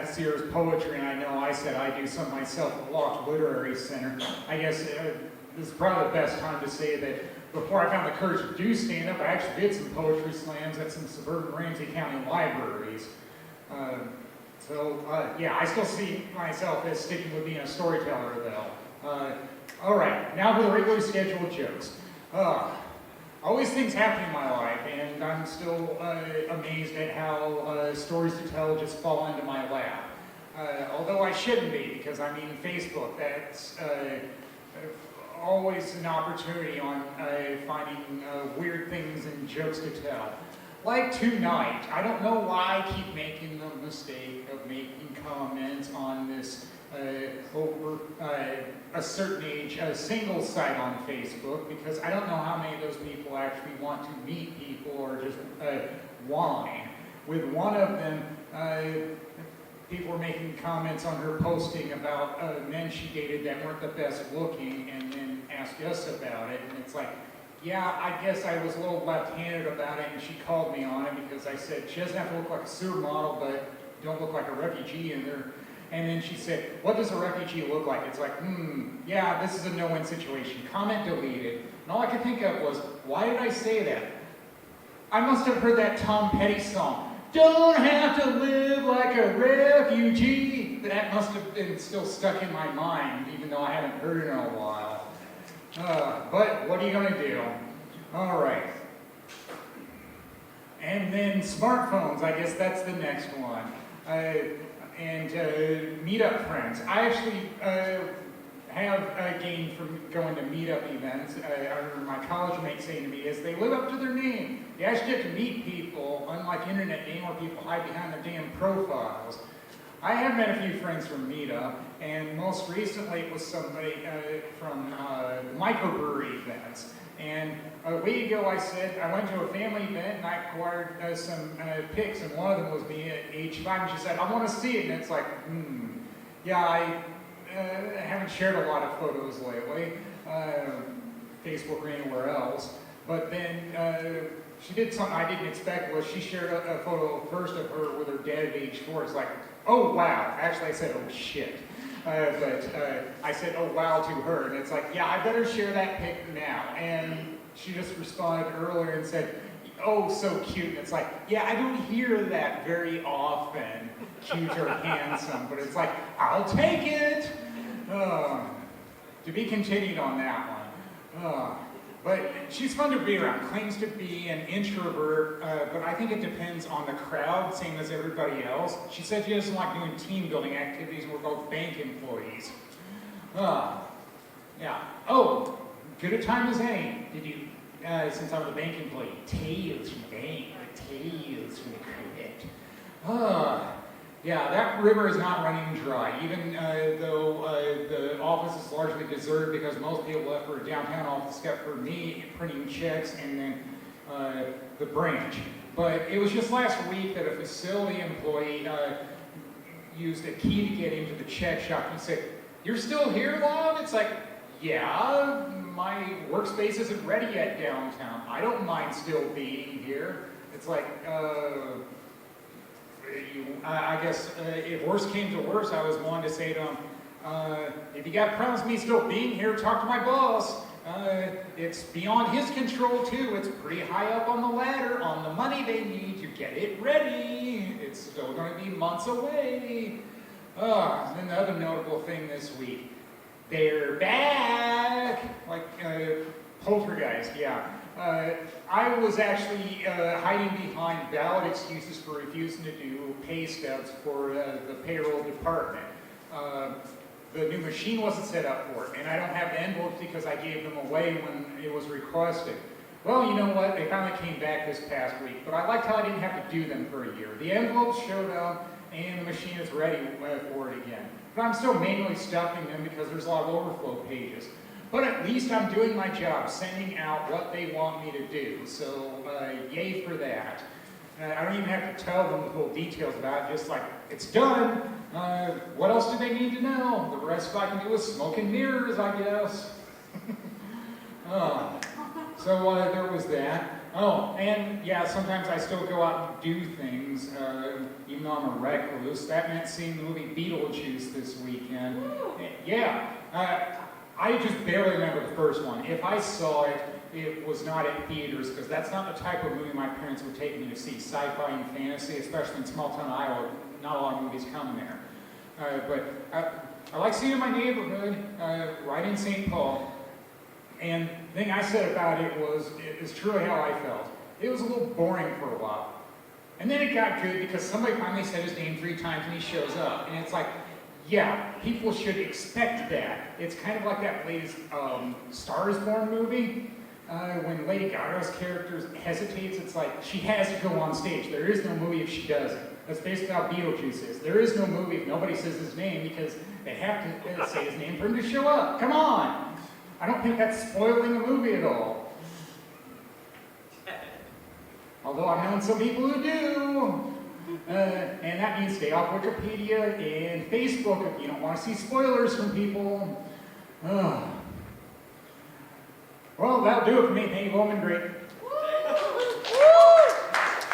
Sears poetry, and I know I said I do some myself at the Loft Literary Center. I guess this is probably the best time to say that before I found the courage to do stand-up, I actually did some poetry slams at some suburban Ramsey County libraries. Yeah, I still see myself as sticking with being a storyteller, though. All right, now for the regularly scheduled jokes. Always things happen in my life, and I'm still amazed at how stories to tell just fall into my lap. Although I shouldn't be, because I mean, Facebook, that's always an opportunity on finding weird things and jokes to tell. Like tonight, I don't know why I keep making the mistake of making comments on this over a certain age single site on Facebook, because I don't know how many of those people actually want to meet people or just whine. With one of them, people were making comments on her posting about men she dated that weren't the best looking, and then asked us about it, and it's like, yeah, I guess I was a little left-handed about it, and she called me on it because I said, she doesn't have to look like a sewer model, but don't look like a refugee in there. And then she said, what does a refugee look like? It's like, yeah, this is a no-win situation. Comment deleted. And all I could think of was, why did I say that? I must have heard that Tom Petty song, don't have to live like a refugee. That must have been still stuck in my mind, even though I haven't heard it in a while. But what are you going to do? All right. And then smartphones, I guess that's the next one. And meetup friends. I actually have gained from going to meetup events. I remember my college mate saying to me, as they live up to their name, you actually get to meet people, unlike internet dating where people hide behind their damn profiles. I have met a few friends from Meetup, and most recently it was somebody from microbrewery events. And a week ago I said I went to a family event and I acquired some pics, and one of them was me at age 5, and she said, I want to see it. And it's like, yeah, I haven't shared a lot of photos lately, Facebook or anywhere else. But then she did something I didn't expect. Was she shared a photo first of her with her dad at age 4. It's like, oh wow. Actually I said, oh shit. But I said, oh wow to her. And it's like, yeah, I better share that pic now. And she just responded earlier and said, oh, so cute. And it's like, yeah, I don't hear that very often, cute or handsome. But it's like, I'll take it. To be continued on that one. But she's fun to be around, claims to be an introvert, but I think it depends on the crowd, same as everybody else. She said she doesn't like doing team building activities, and we're both bank employees. Yeah. Oh, good a time as any. Did you, since I'm a bank employee, tales from the bank, tales from the credit. Yeah, that river is not running dry, even though the office is largely deserted because most people left for a downtown office except for me printing checks and then the branch. But it was just last week that a facility employee used a key to get into the check shop. He said, you're still here, Lyle? It's like, yeah, my workspace isn't ready yet downtown. I don't mind still being here. It's like, I guess if worse came to worse, I was wanting to say to him, if you got problems with me still being here, talk to my boss. It's beyond his control too. It's pretty high up on the ladder on the money they need to get it ready. It's still going to be months away. Then the other notable thing this week, they're back. Like Poltergeist, yeah. I was actually hiding behind valid excuses for refusing to do pay stubs for the payroll department. The new machine wasn't set up for it, and I don't have the envelopes because I gave them away when it was requested. Well, you know what? They finally came back this past week, but I liked how I didn't have to do them for a year. The envelopes showed up, and the machine is ready for it again. But I'm still manually stuffing them because there's a lot of overflow pages. But at least I'm doing my job, sending out what they want me to do. So, yay for that. I don't even have to tell them the whole details about it, just like, it's done. What else do they need to know? The rest I can do is smoke and mirrors, I guess. So there was that. Oh, and yeah, sometimes I still go out and do things, even though I'm a recluse. That meant seeing the movie Beetlejuice this weekend. Yeah, I just barely remember the first one. If I saw it, it was not at theaters, because that's not the type of movie my parents would take me to see. Sci-fi and fantasy, especially in small-town Iowa, not a lot of movies come there. But I like seeing it in my neighborhood, right in St. Paul. And the thing I said about it was, it's truly how I felt. It was a little boring for a while. And then it got good because somebody finally said his name 3 times and he shows up. And it's like, yeah, people should expect that. It's kind of like that latest Star is Born movie. When Lady Gaga's character hesitates, it's like, she has to go on stage. There is no movie if she doesn't. That's basically how Beetlejuice is. There is no movie if nobody says his name, because they have to say his name for him to show up. Come on! I don't think that's spoiling the movie at all. Although I've known some people who do. And that means stay off Wikipedia and Facebook if you don't want to see spoilers from people. Well, that'll do it for me. Thank you, Bowman. Great.